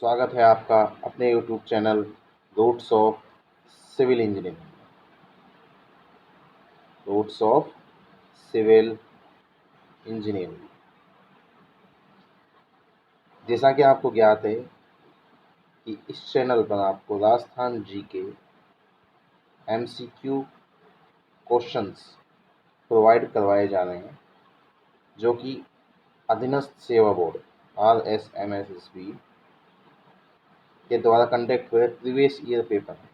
स्वागत है आपका अपने YouTube channel roots of civil engineering. Roots of civil engineering. जैसा कि आपको ज्ञात है कि इस चैनल पर आपको Rajasthan GK MCQ questions provide करवाए जा रहे हैं, जो कि अधीनस्थ सेवा बोर्ड RSMSSB के द्वारा कंडक्ट हुए प्रीवियस ईयर पेपर हैं।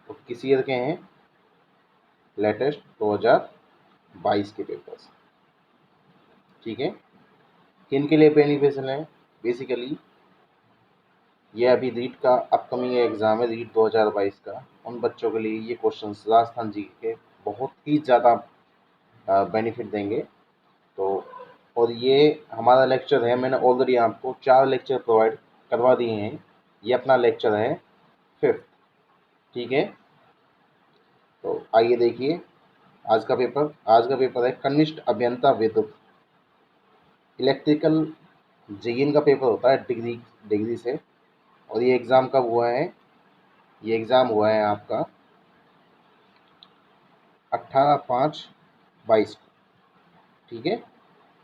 तो किस ईयर के हैं? लेटेस्ट 2022 के पेपर्स। ठीक है, किन के लिए बेनिफिशियल है? बेसिकली ये अभी रीट का अपकमिंग एग्ज़ाम है, रीट 2022 का। उन बच्चों के लिए ये क्वेश्चंस राजस्थान जी के बहुत ही ज़्यादा बेनिफिट देंगे। तो और ये हमारा लेक्चर है, मैंने ऑलरेडी आपको 4 लेक्चर प्रोवाइड करवा दिए हैं। ये अपना लेक्चर है 5th। ठीक है, तो आइए देखिए आज का पेपर है कनिष्ठ अभियंता विद्युत इलेक्ट्रिकल। जेईएन का पेपर होता है डिग्री से। और ये एग्ज़ाम कब हुआ है? ये एग्ज़ाम हुआ है आपका 18/5/22 को। ठीक है,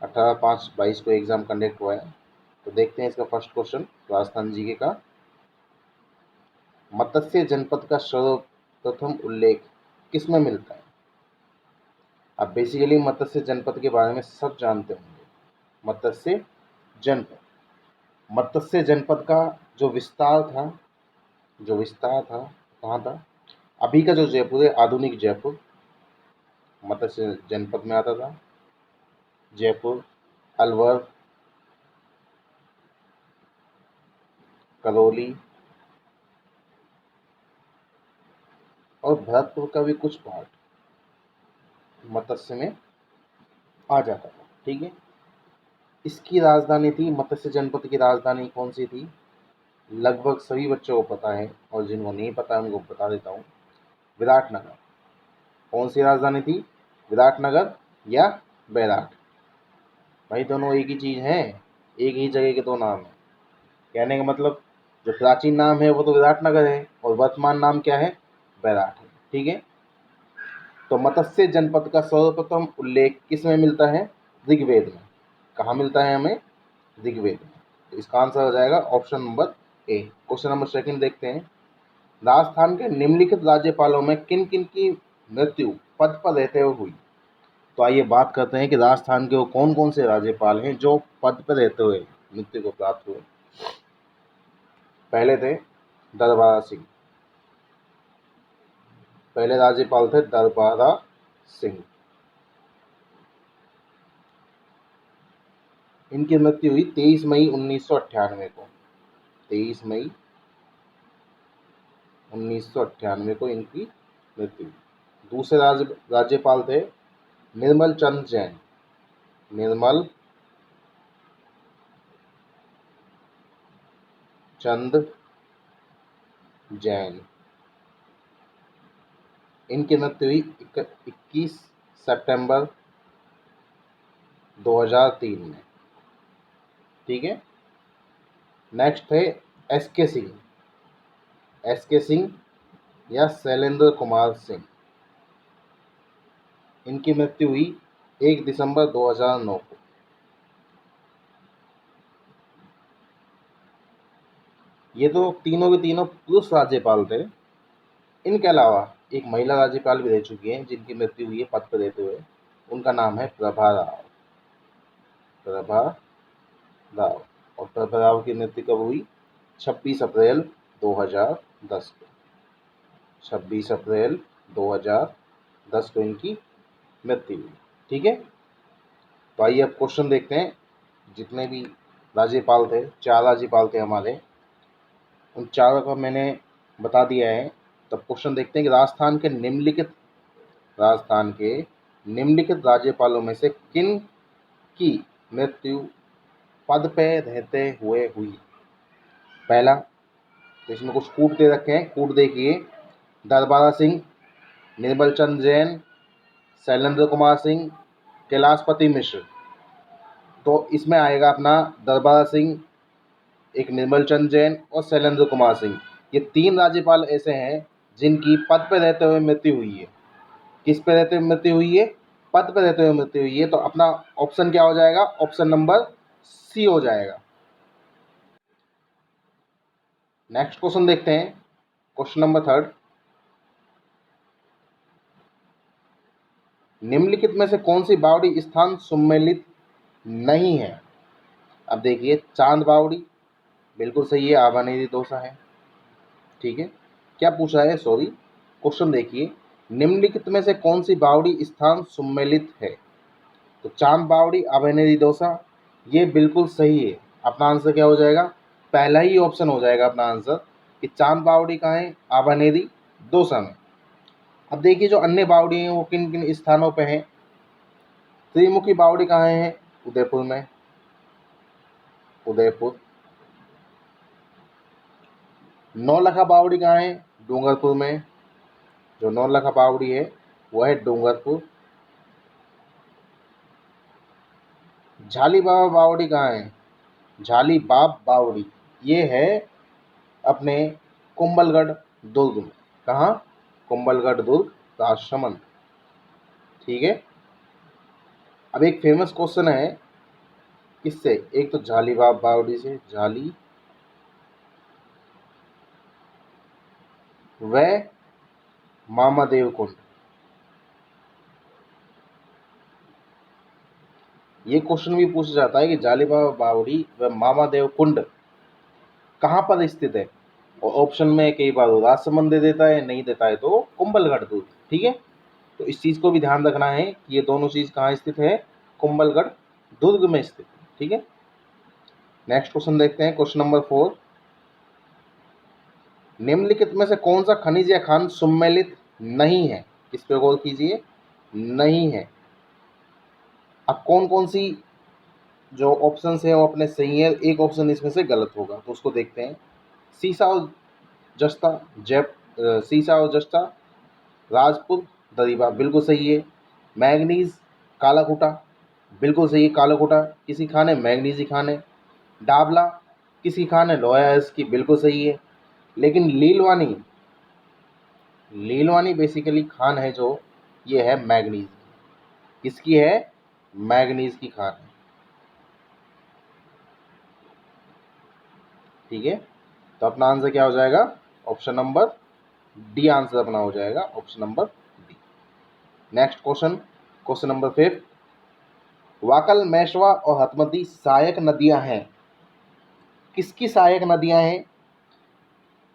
18/5/22 को एग्ज़ाम कंडक्ट हुआ है। तो देखते हैं इसका फर्स्ट क्वेश्चन राजस्थान जीके का। मत्स्य जनपद का सर्वप्रथम उल्लेख किस में मिलता है? अब बेसिकली मत्स्य जनपद के बारे में सब जानते होंगे। मत्स्य जनपद का जो विस्तार था कहाँ था? अभी का जो जयपुर है, आधुनिक जयपुर मत्स्य जनपद में आता था। जयपुर, अलवर, करौली और भरतपुर का भी कुछ पार्ट मत्स्य में आ जाता था। ठीक है, इसकी राजधानी थी, मत्स्य जनपद की राजधानी कौन सी थी? लगभग सभी बच्चों को पता है, और जिनको नहीं पता उनको बता देता हूँ। विराटनगर। कौन सी राजधानी थी? विराटनगर या बैराट? भाई दोनों एक ही चीज़ हैं, एक ही जगह के दो नाम हैं। कहने का मतलब जो प्राचीन नाम है वो तो विराटनगर है, और वर्तमान नाम क्या है? बैराट है। ठीक है, तो मत्स्य जनपद का सर्वप्रथम उल्लेख किस में मिलता है? ऋग्वेद में। कहाँ मिलता है हमें? ऋग्वेद में। तो इसका आंसर हो जाएगा option number A. Question number second देखते हैं। राजस्थान के निम्नलिखित राज्यपालों में किन किन की मृत्यु पद पर रहते हुए हुई? तो आइए बात करते हैं कि राजस्थान के वो कौन कौन से राज्यपाल हैं जो पद पर रहते हुए मृत्यु को प्राप्त हुए। पहले थे दरबारा सिंह। पहले राज्यपाल थे दरबारा सिंह। इनकी मृत्यु हुई 23 मई 1998 को। 23 मई 1998 को इनकी मृत्यु। दूसरे राज्यपाल थे निर्मल चंद जैन। निर्मल चंद जैन। इनकी मृत्यु हुई 21 सितंबर 2003 में। ठीक है, नेक्स्ट थे एस के सिंह या शैलेंद्र कुमार सिंह। इनकी मृत्यु हुई 1 दिसंबर 2009 को। ये तो तीनों के तीनों पुरुष राज्यपाल थे। इनके अलावा एक महिला राज्यपाल भी रह चुकी हैं जिनकी मृत्यु हुई है पद पर रहते हुए। उनका नाम है प्रभा राव। और प्रभा राव की मृत्यु कब हुई? 26 अप्रैल 2010 को। 26 अप्रैल 2010 को इनकी मृत्यु हुई। ठीक है, तो आइए अब क्वेश्चन देखते हैं। जितने भी राज्यपाल थे, 4 राज्यपाल थे हमारे, उन चारों का मैंने बता दिया है। तब क्वेश्चन देखते हैं कि राजस्थान के निम्नलिखित राज्यपालों में से किन की मृत्यु पद पे रहते हुए हुई? पहला, तो इसमें कुछ कूट दे रखे हैं, कूट देखिए। दरबारा सिंह, निर्मल चंद जैन, शैलेंद्र कुमार सिंह, कैलाशपति मिश्र। तो इसमें आएगा अपना दरबारा सिंह एक निर्मल चंद जैन और शैलेंद्र कुमार सिंह। ये 3 राज्यपाल ऐसे हैं जिनकी पद पर रहते हुए मृत्यु हुई है। किस पे रहते हुए मृत्यु हुई है? पद पर रहते हुए मृत्यु हुई है। तो अपना ऑप्शन क्या हो जाएगा? ऑप्शन नंबर सी हो जाएगा। नेक्स्ट क्वेश्चन देखते हैं, क्वेश्चन नंबर 3। निम्नलिखित में से कौन सी बावड़ी स्थान सम्मिलित नहीं है? अब देखिए, चांद बावड़ी बिल्कुल सही है, आभानेरी दोसा है। ठीक है, क्या पूछा है? सॉरी, क्वेश्चन देखिए, निम्नलिखित में से कौन सी बावड़ी स्थान सम्मिलित है? तो चांद बावड़ी, आभानेरी दोसा, ये बिल्कुल सही है। अपना आंसर क्या हो जाएगा? पहला ही ऑप्शन हो जाएगा अपना आंसर कि चांद बावड़ी कहाँ है? आभानेरी दोसा में। अब देखिए, जो अन्य बावड़ी हैं वो किन किन स्थानों पे हैं। त्रिमुखी बावड़ी कहाँ है? उदयपुर में, उदयपुर। नौलखा बावड़ी कहाँ है? डूंगरपुर में। जो नौलखा बावड़ी है वो है डूंगरपुर। झाली बाबा बावड़ी कहाँ है? झाली बाब बावड़ी ये है अपने कुंभलगढ़ दुर्ग में। कहाँ? कुंभलगढ़ दुर्ग, राजसमंद। ठीक है, अब एक फेमस क्वेश्चन है, किससे? एक तो झाली बाब बावड़ी से, झाली व मामादेव कुंड। ये क्वेश्चन भी पूछा जाता है कि झाली बाबा बावड़ी व मामादेव कुंड कहाँ पर स्थित है? और ऑप्शन में कई बार वो राजसमंद दे देता है, नहीं देता है तो कुंभलगढ़ दुर्ग। ठीक है, तो इस चीज़ को भी ध्यान रखना है कि ये दोनों चीज़ कहाँ स्थित है? कुंभलगढ़ दुर्ग में स्थित है। ठीक है, नेक्स्ट क्वेश्चन देखते हैं, क्वेश्चन नंबर 4। निम्नलिखित में से कौन सा खनिज या खान सम्मिलित नहीं है? इस पे गौर कीजिए, नहीं है। अब कौन कौन सी जो ऑप्शन है वो अपने सही है, एक ऑप्शन इसमें से गलत होगा, तो उसको देखते हैं। सीसा और जस्ता, सीसा और जस्ता, राजपुत, दरीबा, बिल्कुल सही है। मैग्नीज, कालाकुटा, बिल्कुल सही है, कालाकुटा किसी खान है, मैग्नीज ही खान है। डाबला किसी खान है, लोया इसकी, बिल्कुल सही है। लेकिन लीलवानी, लीलवानी बेसिकली खान है जो, ये है मैग्नीज। किसकी है? मैग्नीज की खान है। ठीक है, तो अपना आंसर क्या हो जाएगा? ऑप्शन नंबर डी आंसर अपना हो जाएगा, option number D. Next question, question number 5। Wakal, मैशवा और हतमती सहायक नदियां हैं। किसकी सहायक नदियां हैं?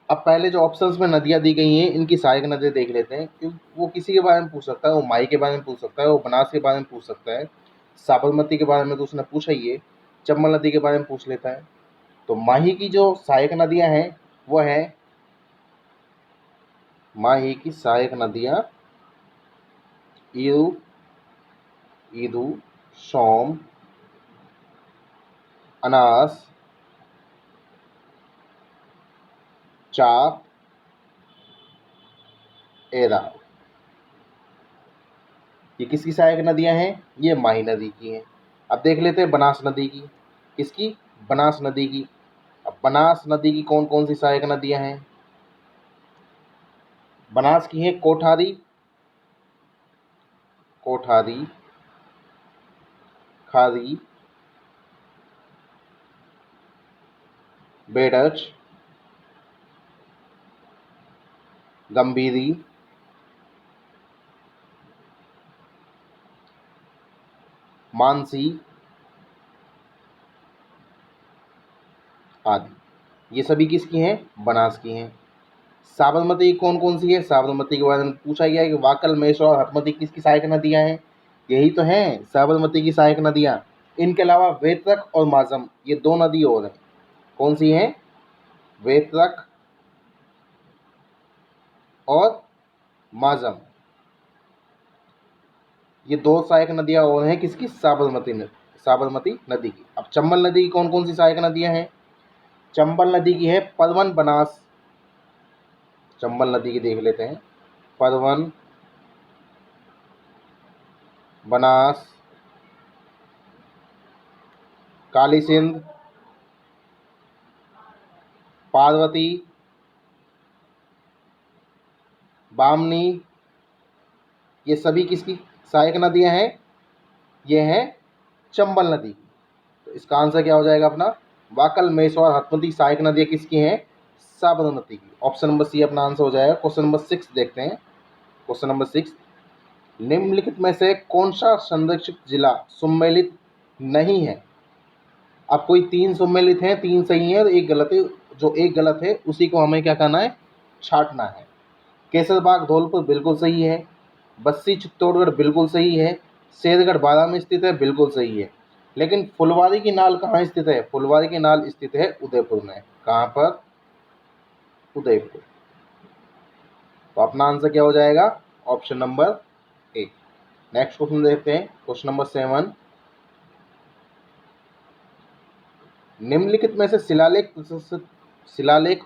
अब पहले जो ऑप्शंस में नदियां दी गई हैं इनकी सहायक नदियां देख लेते हैं, क्योंकि वो किसी के बारे में पूछ सकता है, वो माई के बारे में पूछ सकता है, वो बनास के बारे में पूछ सकता है, साबरमती के बारे में तो उसने पूछा ही है, चंबल नदी के बारे में पूछ लेता है। तो माही की जो सहायक नदियां हैं वो है, माही की सहायक नदियां ईरू, ईदू, सोम, अनास, चाप, एरा। ये किसकी सहायक नदियां हैं? ये माही नदी की हैं। अब देख लेते हैं बनास नदी की। किसकी? बनास नदी की। अब बनास नदी की कौन कौन सी सहायक नदियां हैं? बनास की है कोठारी, कोठारी, खारी, बेडच, गंभीरी, मानसी आदि। ये सभी किसकी हैं? बनास की हैं। साबरमती कौन कौन सी है? साबरमती के बारे में पूछा गया है कि वाकल, मेष और हतमती किसकी सहायक नदियां हैं? यही तो हैं साबरमती की सहायक नदियां। इनके अलावा वेत्रक और माजम, ये 2 नदी और हैं। कौन सी हैं? वेत्रक और माजम, ये 2 सहायक नदियां और हैं किसकी? साबरमती नदी, साबरमती नदी की। अब चंबल नदी की कौन कौन सी सहायक नदियां हैं? चंबल नदी की है परवन, बनास। चंबल नदी की देख लेते हैं, परवन, बनास, काली सिंध, पार्वती, बामनी, ये सभी किसकी सहायक नदियां हैं? ये हैं चंबल नदी की। तो इसका आंसर क्या हो जाएगा अपना? वाकल, मेसवार, हथमती सहायक नदियां किसकी हैं? साबरमती की। ऑप्शन नंबर सी अपना आंसर हो जाएगा। क्वेश्चन नंबर 6 देखते हैं। क्वेश्चन नंबर 6, निम्नलिखित में से कौन सा संरक्षित जिला सम्मिलित नहीं है? अब कोई 3 सम्मिलित हैं, 3 सही हैं और 1 गलत है। जो 1 गलत है उसी को हमें क्या करना है? छांटना है। केसरबाग धौलपुर बिल्कुल सही है। बस्सी चित्तौड़गढ़ बिल्कुल सही है। शेरगढ़ बारां में स्थित है, बिल्कुल सही है। लेकिन फुलवारी की नाल कहाँ स्थित है? फुलवारी की नाल स्थित है उदयपुर में। कहाँ पर? उदयपुर। तो अपना आंसर क्या हो जाएगा? Option number A. Next question देखते हैं। क्वेश्चन नंबर 7, निम्नलिखित में से शिलालेख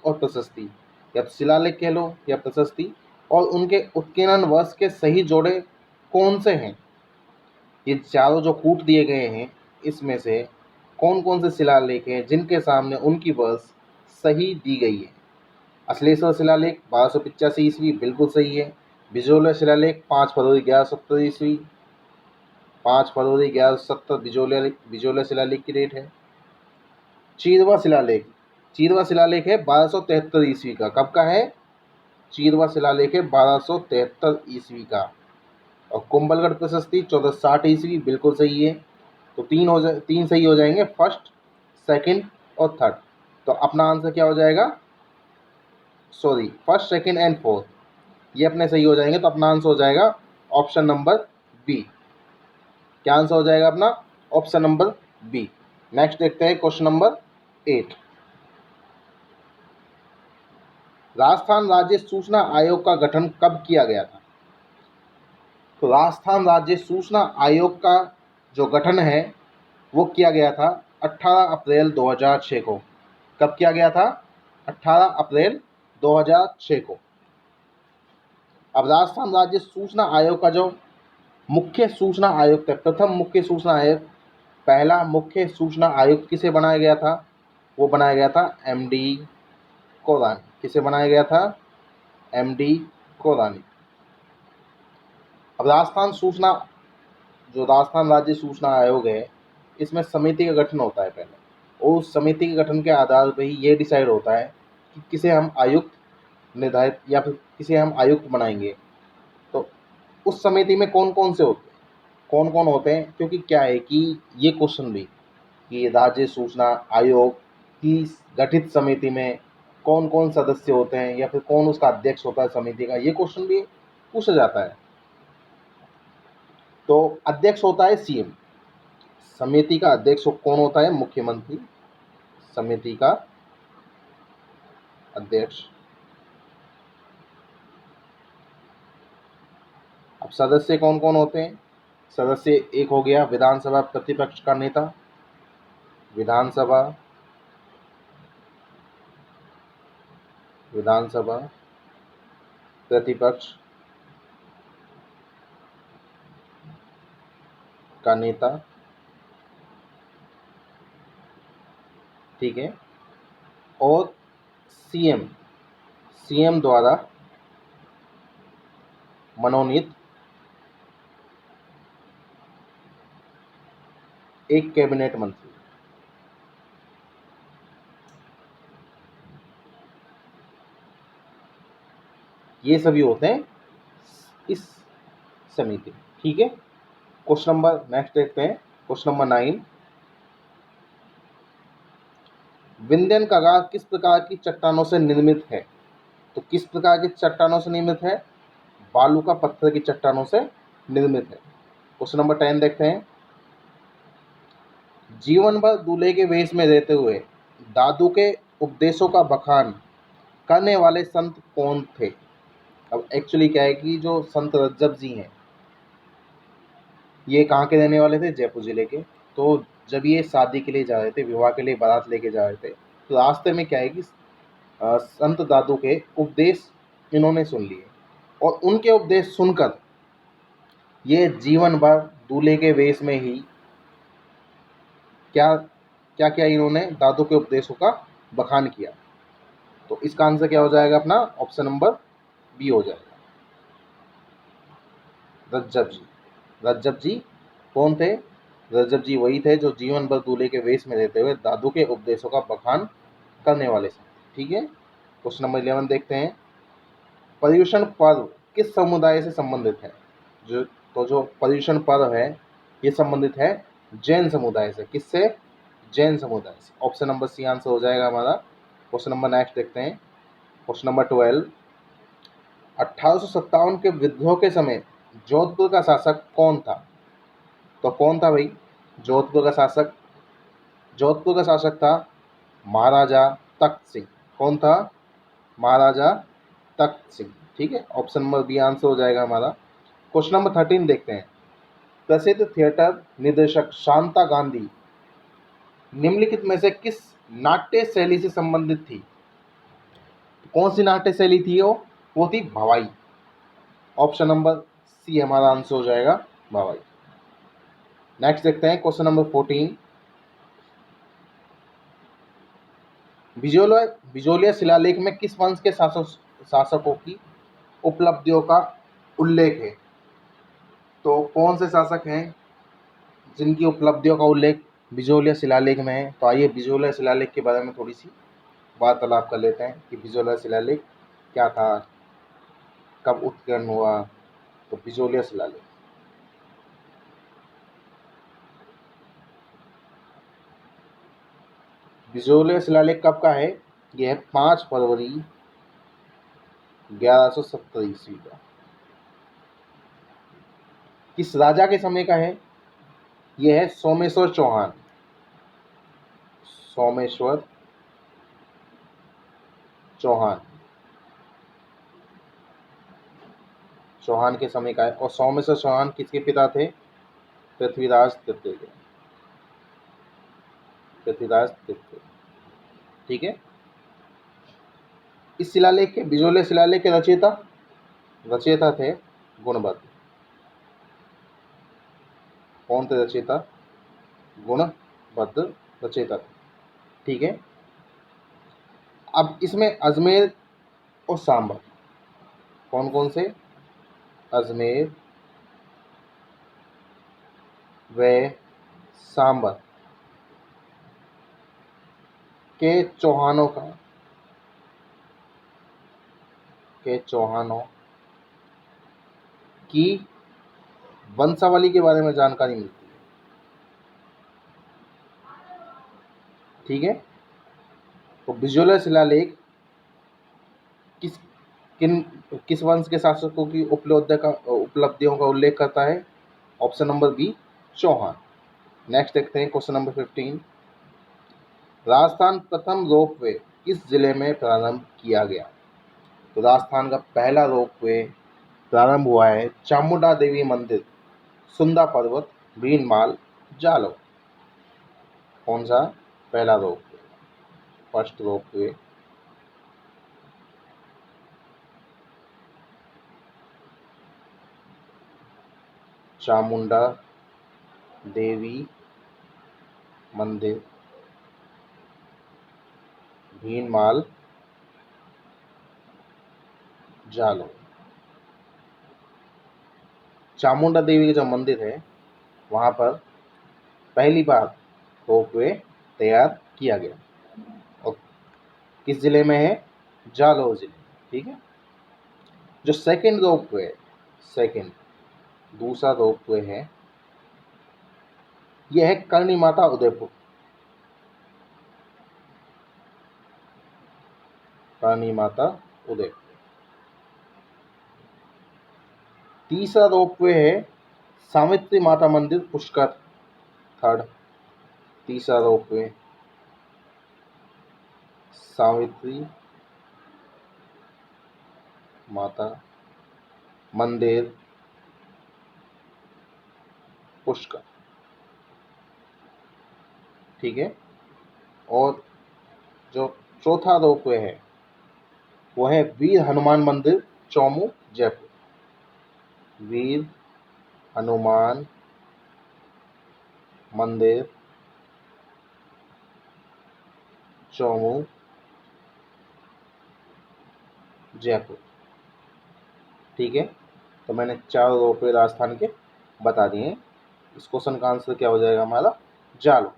और प्रशस्ति, या तो शिलालेख कह लो या प्रशस्ति, और उनके उत्खनन वर्ष के सही जोड़े कौन से हैं? ये चारों जो कूट दिए गए हैं इसमें से कौन कौन से शिलालेख हैं जिनके सामने उनकी वर्ष सही दी गई है? अश्लेषर शिलालेख 1285 ईस्वी बिल्कुल सही है। बिजोला शिलालेख 5 फरवरी 1170 ईस्वी, 5 फरवरी 1170 बिजोला शिलालेख की डेट है। चीरवा शिलालेख, चीरवा शिलालेख है 1273 ईस्वी का। कब का है? चीरवा शिलालेख है 1273 ईस्वी का। और कुंभलगढ़ प्रशस्ति 1460 ईस्वी बिल्कुल सही है। तो 3 सही हो जाएंगे, फर्स्ट, सेकंड और थर्ड। तो अपना आंसर क्या हो जाएगा? Sorry, first, second and fourth ये अपने सही हो जाएंगे। तो अपना आंसर हो जाएगा ऑप्शन नंबर बी। क्या आंसर हो जाएगा अपना? Option number B. नेक्स्ट देखते हैं क्वेश्चन नंबर 8, राजस्थान राज्य सूचना आयोग का गठन कब किया गया था? तो राजस्थान राज्य सूचना आयोग का जो गठन है वो किया गया था 18 अप्रैल 2006 को। कब किया गया था? 18 अप्रैल 2006 को। अब राजस्थान राज्य सूचना आयोग का जो मुख्य सूचना आयुक्त है, प्रथम मुख्य सूचना आयुक्त, पहला मुख्य सूचना आयुक्त किसे बनाया गया था? वो बनाया गया था MD कोरानी। किसे बनाया गया था? MD कोरानी। अब राजस्थान राज्य सूचना आयोग है, इसमें समिति का गठन होता है पहले, और उस समिति के गठन के आधार पर ही ये डिसाइड होता है कि किसे हम आयुक्त निर्धारित या फिर किसे हम आयुक्त बनाएंगे। तो उस समिति में कौन कौन होते हैं, क्योंकि क्या है कि ये क्वेश्चन भी कि राज्य सूचना आयोग की गठित समिति में कौन कौन सदस्य होते हैं या फिर कौन उसका अध्यक्ष होता है समिति का, ये क्वेश्चन भी पूछा जाता है। तो अध्यक्ष होता है CM, समिति का अध्यक्ष कौन होता है? मुख्यमंत्री। समिति का अध्यक्ष। अब सदस्य कौन कौन होते हैं? सदस्य एक हो गया विधानसभा प्रतिपक्ष का नेता, विधानसभा प्रतिपक्ष का नेता, ठीक है। और सीएम द्वारा मनोनीत एक कैबिनेट मंत्री। ये सभी होते हैं इस समिति, ठीक है। क्वेश्चन नंबर नेक्स्ट देखते हैं। क्वेश्चन नंबर 9, विंध्यन कगार किस प्रकार की चट्टानों से निर्मित है? तो किस प्रकार की चट्टानों से निर्मित है? बालू का पत्थर की चट्टानों से निर्मित है। क्वेश्चन नंबर 10 देखते हैं। जीवन भर दूल्हे के वेश में रहते हुए दादू के उपदेशों का बखान करने वाले संत कौन थे? अब एक्चुअली क्या है कि जो संत रज्जब जी हैं, ये कहाँ के रहने वाले थे? जयपुर जिले के। तो जब ये शादी के लिए जा रहे थे, विवाह के लिए बारात लेके जा रहे थे, तो रास्ते में क्या है कि संत दादू के उपदेश इन्होंने सुन लिए, और उनके उपदेश सुनकर ये जीवन भर दूल्हे के वेश में ही क्या क्या किया, इन्होंने दादू के उपदेशों का बखान किया। तो इसका आंसर क्या हो जाएगा अपना? ऑप्शन नंबर बी हो जाएगा। रज्जब जी। रज्जब जी कौन थे? रज्जब जी वही थे जो जीवन भर दूल्हे के वेश में रहते हुए दादू के उपदेशों का बखान करने वाले थे। ठीक है, क्वेश्चन नंबर 11 देखते हैं। पर्युषण पर्व किस समुदाय से संबंधित है? जो पर्युषण पर्व है ये संबंधित है जैन समुदाय से। किससे? जैन समुदाय से। ऑप्शन नंबर सी आंसर हो जाएगा हमारा। क्वेश्चन नंबर नेक्स्ट देखते हैं। क्वेश्चन नंबर 12, 1857 के विद्रोह के समय जोधपुर का शासक कौन था? तो कौन था भाई जोधपुर का शासक? जोधपुर का शासक था महाराजा तख्त सिंह। कौन था? महाराजा तख्त सिंह। ठीक है, ऑप्शन नंबर बी आंसर हो जाएगा हमारा। क्वेश्चन नंबर 13 देखते हैं। प्रसिद्ध थिएटर निर्देशक शांता गांधी निम्नलिखित में से किस नाट्य शैली से संबंधित थी? कौन सी नाट्य शैली थी वो थी भवाई। ऑप्शन नंबर सी हमारा आंसर हो जाएगा भवाई। नेक्स्ट देखते हैं क्वेश्चन नंबर 14। बिजोलिया शिलालेख में किस वंश के शासकों की उपलब्धियों का उल्लेख है? तो कौन से शासक हैं जिनकी उपलब्धियों का उल्लेख बिजोलिया शिलालेख में है? तो आइए बिजोलिया शिलालेख के बारे में थोड़ी सी वार्तालाप कर लेते हैं कि बिजोलिया शिलालेख क्या था, कब उत्कीर्ण हुआ। तो बिजोलिया शिलालेख, बिजोलिया शिलालेख कब का है? यह है 5 फरवरी 1170 ईस्वी का। किस राजा के समय का है? यह है सोमेश्वर चौहान। सोमेश्वर चौहान, चौहान के समय का है। और सोमेश्वर चौहान किसके पिता थे? पृथ्वीराज तृतीय के। पृथ्वीराज तृतीय। ठीक है, इस शिलालेख के बिजोलिया शिलालेख के रचयिता थे गुणवत्त। कौन थे रचयिता? गुणवत्त रचयिता थे। ठीक है, अब इसमें अजमेर और सांबर कौन कौन से? अजमेर व सांबर के चौहानों की वंशावली के बारे में जानकारी मिलती है। ठीक है, तो बिजोलिया शिलालेख किस किन किस वंश के शासकों की उपलब्धियों का उल्लेख करता है? Option number B Chauhan. Next देखते हैं क्वेश्चन नंबर 15। राजस्थान प्रथम रोपवे किस जिले में प्रारंभ किया गया? तो राजस्थान का पहला रोपवे प्रारंभ हुआ है चामुंडा देवी मंदिर, सुंदा पर्वत, भीनमाल, जालौर। कौन सा पहला ropeway? First ropeway Chamunda Devi मंदिर, भीनमाल, जालौर। चामुंडा देवी का जो मंदिर है वहाँ पर पहली बार रोपवे तैयार किया गया। और किस जिले में है? जालौर जिले। ठीक है, जो सेकंड रोपवे, सेकंड दूसरा रोपवे है, यह है करनी माता उदयपुर। करनी माता उदयपुर। तीसरा रोपवे है सावित्री माता मंदिर पुष्कर। थर्ड तीसरा रोपवे सावित्री माता मंदिर पुष्कर। ठीक है, और जो चौथा रोपवे है वो है वीर हनुमान मंदिर चौमू जयपुर। वीर हनुमान मंदिर चौमू जयपुर। ठीक है, तो मैंने 4 रुपये राजस्थान के बता दिए। इस क्वेश्चन का आंसर क्या हो जाएगा हमारा? जालो।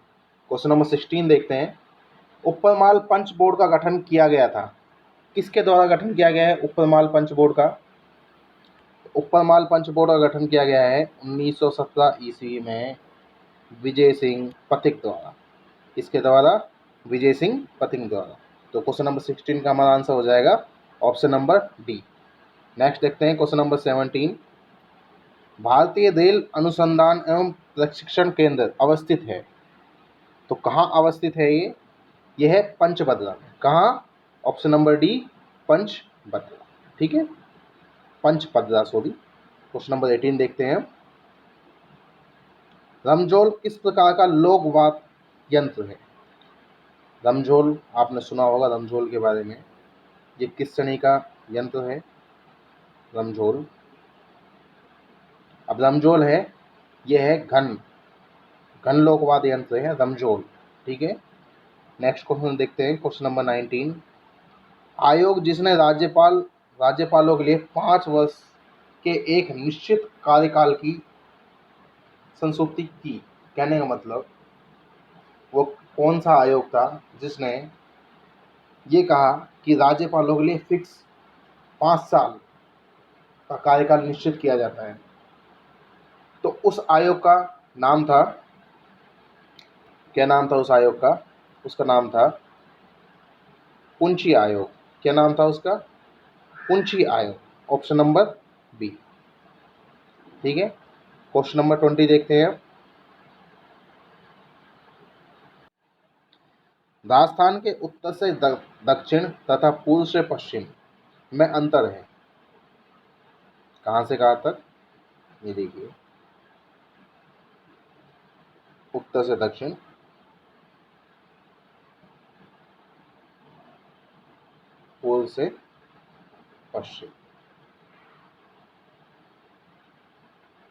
क्वेश्चन नंबर 16 देखते हैं। उपरमाल पंच बोर्ड का गठन किया गया था। किसके द्वारा गठन किया गया है उपरमाल पंच बोर्ड का? उपरमाल पंच बोर्ड का गठन किया गया है 1917 ईस्वी में विजय सिंह पथिक द्वारा। किसके द्वारा? विजय सिंह पथिक द्वारा। तो क्वेश्चन नंबर 16 का हमारा आंसर हो जाएगा ऑप्शन नंबर डी। नेक्स्ट देखते हैं क्वेश्चन नंबर 17। भारतीय रेल अनुसंधान एवं प्रशिक्षण केंद्र अवस्थित है। तो कहाँ अवस्थित है ये? यह है पंचभद्रा में। कहाँ? Option number D, Panchbhadra. ठीक है, पंचभद्रा सॉरी। क्वेश्चन नंबर 18 देखते हैं। रमझोल किस प्रकार का लोक वाद्य यंत्र है? रमझोल आपने सुना होगा रमझोल के बारे में। ये किस श्रेणी का यंत्र है रमझोल? अब रमझोल है, यह है घन लोक वाद्य यंत्र है रमझोल। ठीक है, नेक्स्ट क्वेश्चन देखते हैं क्वेश्चन नंबर 19। आयोग जिसने राज्यपालों के लिए 5 वर्ष के एक निश्चित कार्यकाल की संस्तुति की, कहने का मतलब वो कौन सा आयोग था जिसने ये कहा कि राज्यपालों के लिए फिक्स 5 साल का कार्यकाल निश्चित किया जाता है? तो उस आयोग का नाम था, क्या नाम था उस आयोग का? उसका नाम था पुंछी आयोग। क्या नाम था उसका? पुंछी आयोग। Option number B. ठीक है, क्वेश्चन नंबर 20 देखते हैं। राजस्थान के उत्तर से दक्षिण तथा पूर्व से पश्चिम में अंतर है। कहाँ से कहाँ तक? ये देखिए, उत्तर से दक्षिण, पूर्व से पश्चिम।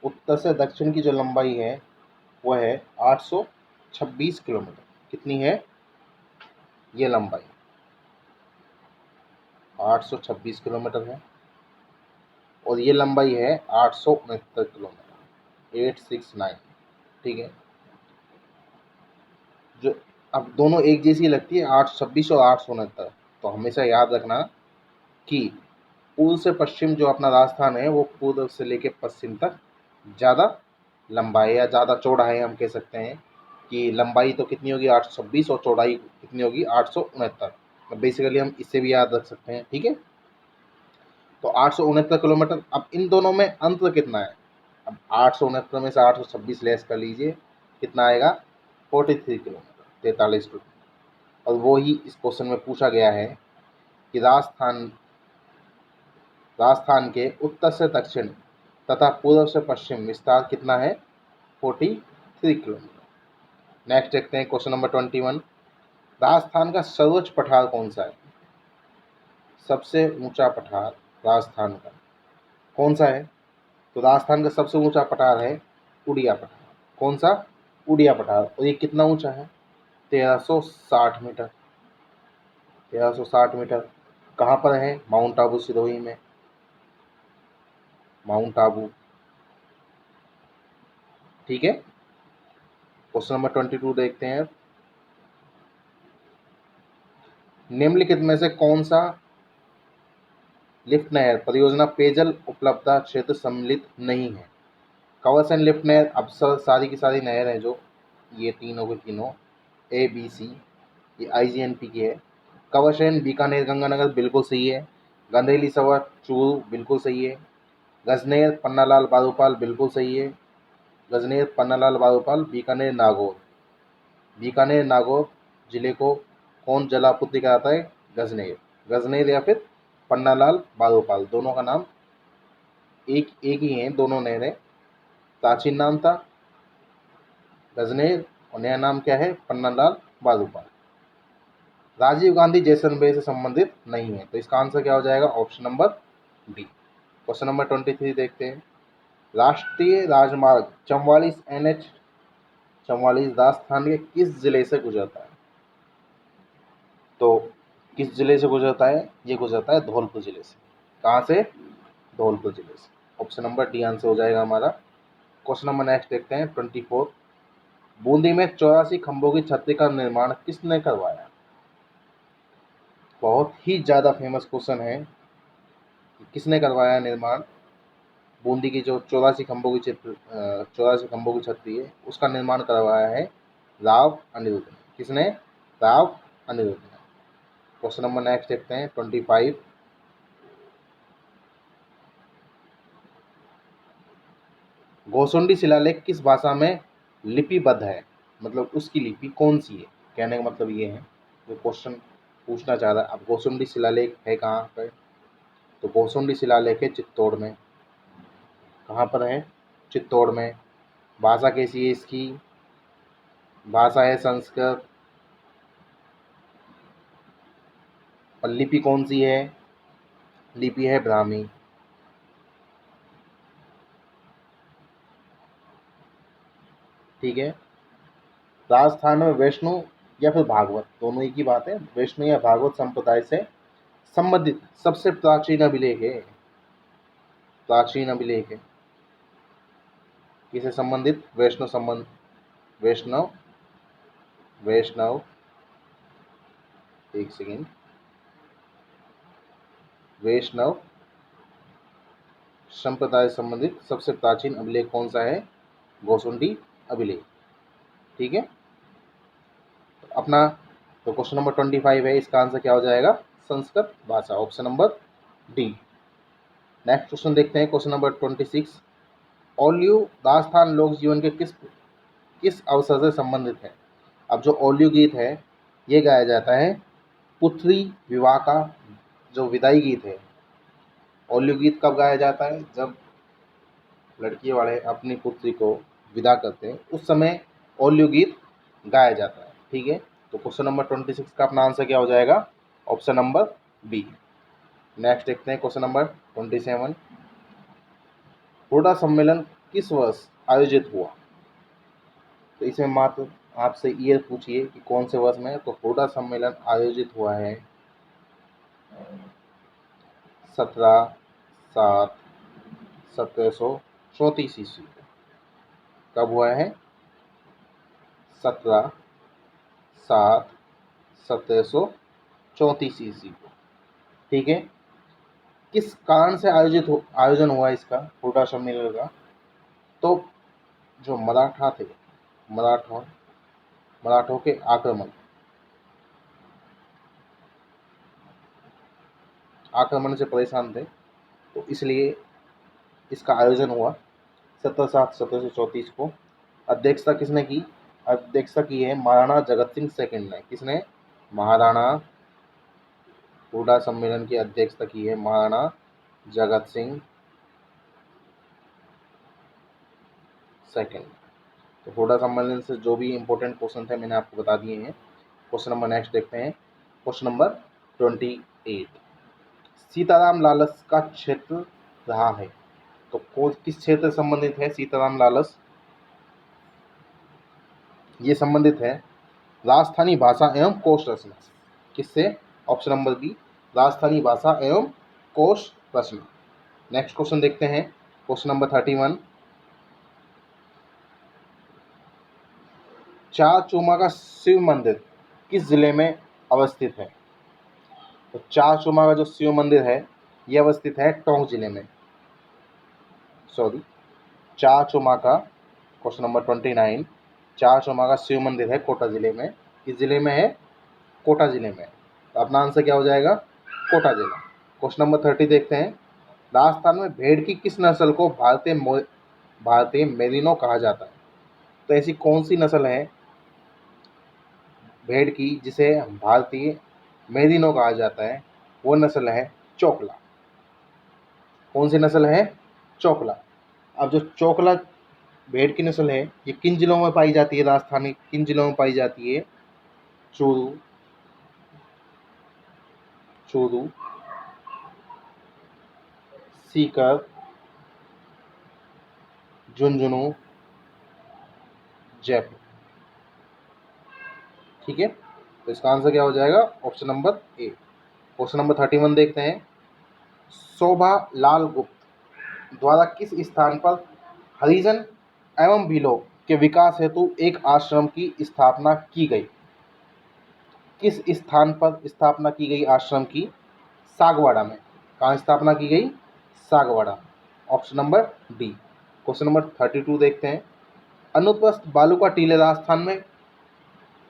उत्तर से दक्षिण की जो लंबाई है वह है 826 किलोमीटर। कितनी है ये लंबाई? 826 किलोमीटर है। और ये लंबाई है 869 किलोमीटर, 869। ठीक है, जो अब दोनों एक जैसी लगती है, 826 और 869। तो हमेशा याद रखना कि पूर्व से पश्चिम जो अपना राजस्थान है वो पूर्व से लेकर पश्चिम तक ज़्यादा लंबा है या ज़्यादा चौड़ा है। हम कह सकते हैं कि लंबाई तो कितनी होगी 826 और चौड़ाई कितनी होगी 869। बेसिकली हम इससे भी याद रख सकते हैं। ठीक है, तो 869 किलोमीटर। अब इन दोनों में अंतर कितना है? अब 869 में से 826 लेस कर लीजिए, कितना आएगा? 43 किलोमीटर, 43 किलोमीटर। और वो ही इस क्वेश्चन में पूछा गया है कि राजस्थान के उत्तर से दक्षिण तथा पूर्व से पश्चिम विस्तार कितना है? 43 किलोमीटर। नेक्स्ट देखते हैं क्वेश्चन नंबर 21। राजस्थान का सर्वोच्च पठार कौन सा है? सबसे ऊंचा पठार राजस्थान का कौन सा है? तो राजस्थान का सबसे ऊंचा पठार है उड़िया पठार। कौन सा? उड़िया पठार। और ये कितना ऊंचा है? 1360 मीटर। 1360 मीटर। कहाँ पर है? माउंट आबू सिरोही में। माउंट आबू। ठीक है, क्वेश्चन नंबर 22 देखते हैं। निम्नलिखित में से कौन सा लिफ्ट नहर परियोजना पेयजल उपलब्धता क्षेत्र सम्मिलित नहीं है? कवरसेन लिफ्ट नहर, अब सारी की सारी नहर हैं जो ये तीनों के तीनों ए बी सी, ये IGNP की है। कवरसेन बीकानेर गंगानगर बिल्कुल सही है। गंधेली सवर चूरू बिल्कुल सही है। गजनेर पन्नालाल बारूपाल बिल्कुल सही है। गजनेर पन्नालाल बारूपाल बीकानेर नागौर। बीकानेर नागौर जिले को कौन जलापूर्ति कराता है? गजनेर। गजनेर या फिर पन्नालाल बारूपाल, दोनों का नाम एक ही है। दोनों नहरें, प्राचीन नाम था गजनेर और नया नाम क्या है? पन्नालाल बारूपाल। राजीव गांधी जैसलमेर से संबंधित नहीं है। तो इसका आंसर क्या हो जाएगा? Option number D. Question number 23 देखते हैं। राष्ट्रीय राजमार्ग 44 NH 44 राजस्थान के किस जिले से गुजरता है? तो किस जिले से गुजरता है? ये गुजरता है धौलपुर जिले से। कहाँ से? धौलपुर जिले से। ऑप्शन नंबर डी आंसर हो जाएगा हमारा। क्वेश्चन नंबर नेक्स्ट देखते हैं 24। बूंदी में 84 खंभों की छतरी का निर्माण किसने करवाया? बहुत ही ज़्यादा फेमस क्वेश्चन है। किसने करवाया निर्माण? बूंदी की जो 84 खंभों की छतरी है उसका निर्माण करवाया है राव अनिरुद्ध ने। किसने? राव अनिरुद्ध ने। क्वेश्चन नंबर नेक्स्ट देखते हैं 25। गोसुंडी शिलालेख किस भाषा में लिपिबद्ध है? मतलब उसकी लिपि कौन सी है? कहने का मतलब ये है, जो क्वेश्चन पूछना चाह रहा है। अब गोसुंडी शिलालेख है कहाँ पर? तो गोसुंडी शिलालेख है चित्तौड़ में। कहाँ पर है? चित्तौड़ में। भाषा कैसी है इसकी? भाषा है संस्कृत। और लिपि कौन सी है? लिपि है ब्राह्मी। ठीक है। राजस्थान में वैष्णव या फिर भागवत, दोनों एक ही बात है, वैष्णव या भागवत संप्रदाय से संबंधित सबसे प्राचीन अभिलेख है। प्राचीन अभिलेख है किसे संबंधित? वैष्णव संबंध, वैष्णव, वैष्णव, एक सेकेंड, वैष्णव संप्रदाय संबंधित सबसे प्राचीन अभिलेख कौन सा है? गोसुंडी अभिलेख। ठीक है। अपना तो क्वेश्चन नंबर 25 है, इसका आंसर क्या हो जाएगा? संस्कृत भाषा। Option number D. Next question देखते हैं क्वेश्चन नंबर 26। ओलियो राजस्थान लोक जीवन के किस किस अवसर से संबंधित है? अब जो ओलियो गीत है ये गाया जाता है पुत्री विवाह का जो विदाई गीत है। ओलियो गीत कब गाया जाता है? जब लड़की वाले अपनी पुत्री को विदा करते हैं उस समय ओलियो गीत गाया जाता है। ठीक है। तो क्वेश्चन नंबर 26 का अपना आंसर क्या हो जाएगा? Option number B. नेक्स्ट देखते हैं क्वेश्चन नंबर 27। हुडा सम्मेलन किस वर्ष आयोजित हुआ? तो इसमें मात्र आपसे ये पूछिए कि कौन से वर्ष में। तो हुडा सम्मेलन आयोजित हुआ है 17/7/1734 ईस्वी को। कब हुआ है? 17/7/1734 ईस्वी को। ठीक है। किस कारण से आयोजन हुआ इसका, हुडा सम्मेलन का? तो जो मराठा थे, मराठों मराठों के आक्रमण से परेशान थे, तो इसलिए इसका आयोजन हुआ 17/7/1734 को। अध्यक्षता किसने की? अध्यक्षता की है महाराणा जगत सिंह सेकंड ने। किसने? महाराणा। हुडा सम्मेलन की अध्यक्षता की है महाराणा जगत सिंह सेकंड। तो हुडा सम्मेलन से जो भी इंपॉर्टेंट क्वेश्चन थे मैंने आपको बता दिए हैं। क्वेश्चन नंबर नेक्स्ट देखते हैं क्वेश्चन नंबर 28। सीताराम लालस का क्षेत्र रहा है। तो किस क्षेत्र से संबंधित है सीताराम लालस? ये संबंधित है राजस्थानी भाषा एवं कोश रचना से। किससे? ऑप्शन नंबर बी, राजस्थानी भाषा एवं कोश रचना। नेक्स्ट क्वेश्चन देखते हैं क्वेश्चन नंबर 31। चार चूमा का शिव मंदिर किस जिले में अवस्थित है? तो चार चूमा का जो शिव मंदिर है ये अवस्थित है टोंक जिले में। सॉरी, चार चूमा का क्वेश्चन नंबर 29। चार चूमा का शिव मंदिर है कोटा जिले में। किस जिले में है? कोटा जिले में। तो अपना आंसर क्या हो जाएगा? कोटा जिला। क्वेश्चन नंबर 30 देखते हैं। राजस्थान में भेड़ की किस नस्ल को भारतीय मेरिनो कहा जाता है? तो ऐसी कौन सी नस्ल है भेड़ की जिसे भारतीय मेरिनो कहा जाता है? वो नस्ल है चोकला। कौन सी नस्ल है? चोकला। अब जो चोकला भेड़ की नस्ल है ये किन जिलों में पाई जाती है? राजस्थान के किन जिलों में पाई जाती है? चूरू, चूरू, सीकर, झुंझुनू, जयपुर। ठीक है। तो इसका आंसर क्या हो जाएगा? Option number A. Question number 31 देखते हैं। शोभा लाल गुप्त द्वारा किस स्थान पर हरिजन एवं भीलों के विकास हेतु एक आश्रम की स्थापना की गई? किस स्थान पर स्थापना की गई आश्रम की? सागवाड़ा में। कहाँ स्थापना की गई? Sagwara. Option number D. Question number 32 देखते हैं। अनुप्रस्थ बालू का टीले राजस्थान में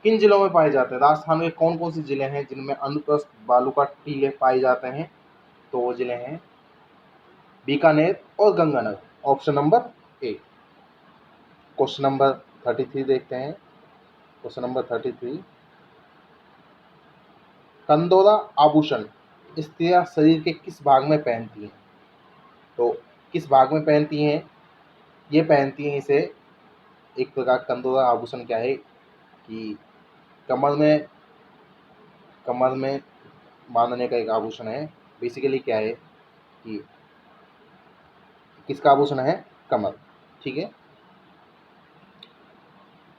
किन जिलों में पाए जाते हैं? राजस्थान में कौन कौन से जिले हैं जिनमें अनुप्रस्थ बालू का टीले पाए जाते हैं? तो वो जिले हैं बीकानेर और Ganganagar. Option number A. Question number 33 देखते हैं। Question number 33। कंदोरा आभूषण स्त्रियां शरीर के किस भाग में पहनती हैं? तो किस भाग में पहनती हैं? ये पहनती हैं इसे, एक प्रकार कंदोरा आभूषण क्या है कि कमर में बांधने का एक आभूषण है। बेसिकली क्या है कि किसका आभूषण है? कमर। ठीक है।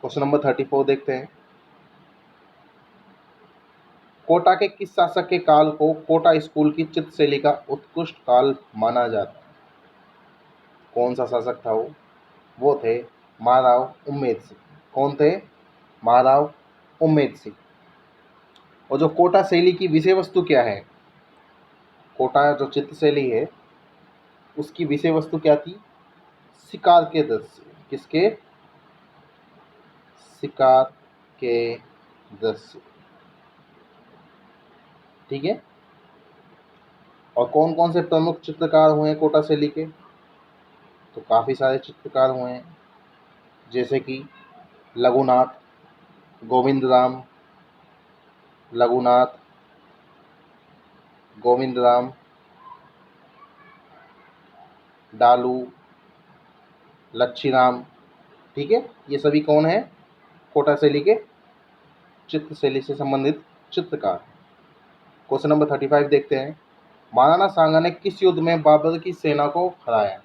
क्वेश्चन नंबर 34 देखते हैं। कोटा के किस शासक के काल को कोटा स्कूल की चित्रशैली का उत्कृष्ट काल माना जाता है? कौन सा शासक था वो थे महाराव उम्मेद सिंह। कौन थे? महाराव उम्मेद सिंह। और जो कोटा शैली की विषय वस्तु क्या है? कोटा जो चित्रशैली है उसकी विषय वस्तु क्या थी? शिकार के दृश्य। किसके? शिकार के दृश्य। ठीक है। और कौन कौन से प्रमुख चित्रकार हुए हैं कोटा शैली के? तो काफ़ी सारे चित्रकार हुए हैं, जैसे कि लघुनाथ, गोविंद राम, लघुनाथ, गोविंद राम, डालू, लच्छीराम। ठीक है। ये सभी कौन है? कोटा शैली के चित्रशैली से संबंधित चित्रकार। क्वेश्चन नंबर 35 देखते हैं। महाराणा सांगा ने किस युद्ध में बाबर की सेना को हराया?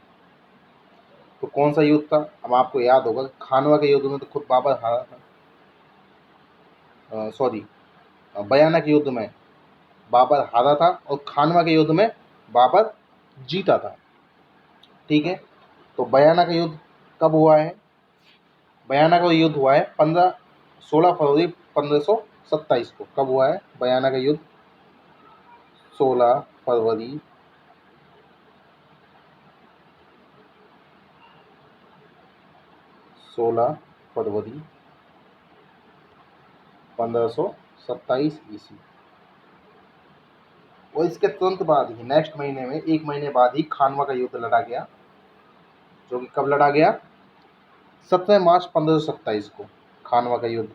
तो कौन सा युद्ध था? अब आपको याद होगा खानवा के युद्ध में तो खुद बाबर हारा था, सॉरी बयाना के युद्ध में बाबर हारा था और खानवा के युद्ध में बाबर जीता था। ठीक है। तो बयाना का युद्ध कब हुआ है? बयाना का युद्ध हुआ है 16 फरवरी 1527 को। कब हुआ है बयाना का युद्ध? 16 फरवरी 1527 ईस्वी। और इसके तुरंत बाद ही नेक्स्ट महीने में, एक महीने बाद ही खानवा का युद्ध लड़ा गया, जो कि कब लड़ा गया? 17 मार्च 1527 को। खानवा का युद्ध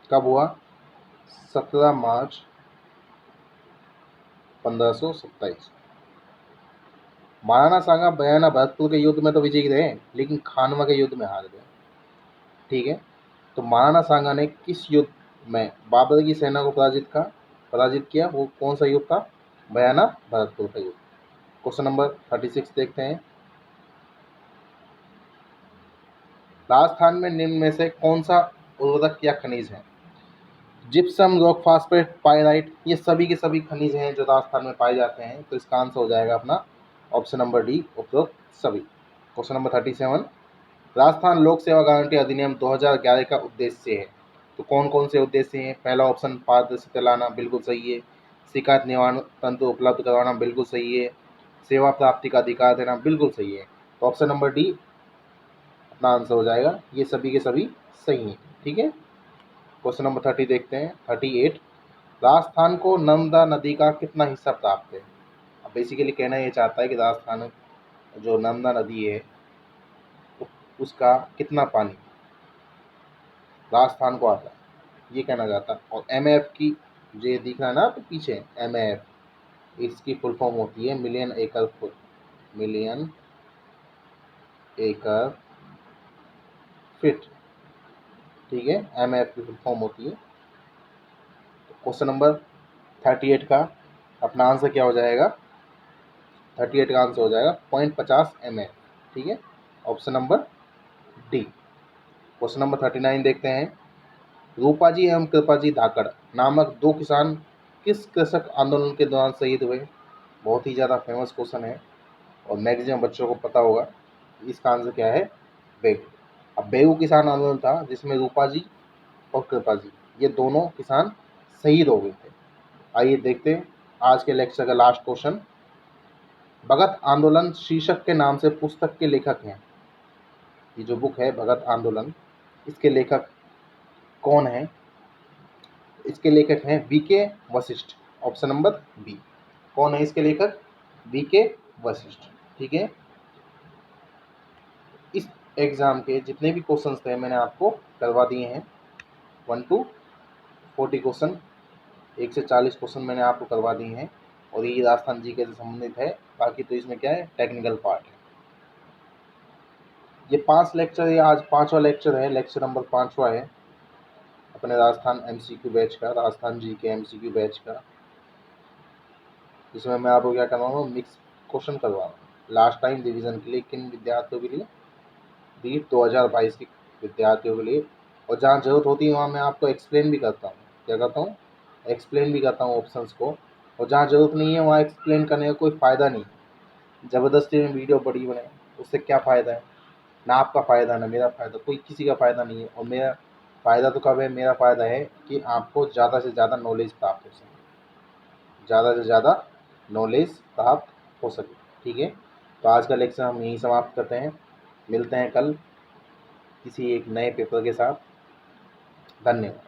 कब हुआ? 17 मार्च 1527। महाराणा सांगा बयाना भरतपुर के युद्ध में तो विजयी रहे, लेकिन खानवा के युद्ध में हार गए। ठीक है। तो महाराणा सांगा ने किस युद्ध में बाबर की सेना को पराजित किया? वो कौन सा युद्ध था? बयाना भरतपुर का युद्ध। क्वेश्चन नंबर 36 देखते हैं। राजस्थान में निम्न में से कौन सा उर्वरक या खनिज है? जिप्सम, रॉक फास्फेट, पाइराइट, ये सभी के सभी खनिज हैं जो राजस्थान में पाए जाते हैं। तो इसका आंसर हो जाएगा अपना ऑप्शन नंबर डी, उपरोक्त सभी। Question number 37। राजस्थान लोक सेवा गारंटी अधिनियम 2011 का उद्देश्य है। तो कौन कौन से उद्देश्य हैं? पहला ऑप्शन पारदर्शिता लाना, बिल्कुल सही है। शिकायत निवारण तंत्र उपलब्ध करवाना, बिल्कुल सही है। सेवा प्राप्ति का अधिकार देना, बिल्कुल सही है। तो ऑप्शन नंबर डी अपना आंसर हो जाएगा। ये सभी के सभी सही हैं। ठीक है। क्वेश्चन नंबर 30 देखते हैं। 38। राजस्थान को नर्मदा नदी का कितना हिस्सा प्राप्त है? अब बेसिकली कहना ये चाहता है कि राजस्थान जो नर्मदा नदी है उसका कितना पानी राजस्थान को आता है, ये कहना चाहता है। और MAF की जो ये दिख रहा है ना आपके पीछे, MAF, इसकी फुल फॉर्म होती है मिलियन एकड़ फिट। ठीक है। MAF की फुल फॉर्म होती है। क्वेश्चन नंबर 38 का अपना आंसर क्या हो जाएगा? 38 का आंसर हो जाएगा 0.50 MAF। ठीक है। Option number D. Question number 39 देखते हैं। रूपाजी एवं कृपाजी धाकड़ नामक दो किसान किस कृषक आंदोलन के दौरान शहीद हुए? बहुत ही ज़्यादा फेमस क्वेश्चन है और मैक्सिमम बच्चों को पता होगा। इसका आंसर क्या है? बेगू। अब बेगू किसान आंदोलन था जिसमें रूपाजी और कृपाजी ये दोनों किसान शहीद हो गए थे। आइए देखते हैं आज के लेक्चर का लास्ट क्वेश्चन। भगत आंदोलन शीर्षक के नाम से पुस्तक के लेखक हैं। ये जो बुक है भगत आंदोलन, इसके लेखक कौन है? इसके लेखक हैं VK Vashishtha. Option number B. कौन है इसके लेखक? वीके वशिष्ठ। ठीक है, इस एग्जाम के जितने भी क्वेश्चंस थे मैंने आपको करवा दिए हैं। 1 to 40 क्वेश्चन, 1 से 40 क्वेश्चन मैंने आपको करवा दिए हैं और ये राजस्थान जी के से संबंधित है। बाकी तो इसमें क्या है, टेक्निकल पार्ट है। ये 5 लेक्चर, ये आज 5वां लेक्चर है, लेक्चर नंबर 5वां है अपने राजस्थान एमसीक्यू बैच का, राजस्थान जी के एमसीक्यू बैच का, जिसमें मैं आपको क्या करवाऊंगा, मिक्स क्वेश्चन करवाऊंगा। लास्ट टाइम रिवीजन के लिए किन विद्यार्थियों के लिए? दी 2022 के विद्यार्थियों के लिए। और जहाँ जरूरत होती है वहाँ मैं आपको एक्सप्लेन भी करता हूँ। क्या करता हूँ? एक्सप्लेन भी करता हूँ ऑप्शंस को। और जहाँ जरूरत नहीं है वहाँ एक्सप्लेन करने का कोई फ़ायदा नहीं। ज़बरदस्ती में वीडियो बड़ी बने उससे क्या फ़ायदा है? ना आपका फ़ायदा ना मेरा फ़ायदा, कोई किसी का फ़ायदा नहीं है। और मेरा फ़ायदा तो कब है? मेरा फ़ायदा है कि आपको ज़्यादा से ज़्यादा नॉलेज प्राप्त हो सके, ज़्यादा से ज़्यादा नॉलेज प्राप्त हो सके। ठीक है, तो आज का लेक्चर हम यहीं समाप्त करते हैं। मिलते हैं कल किसी एक नए पेपर के साथ। धन्यवाद।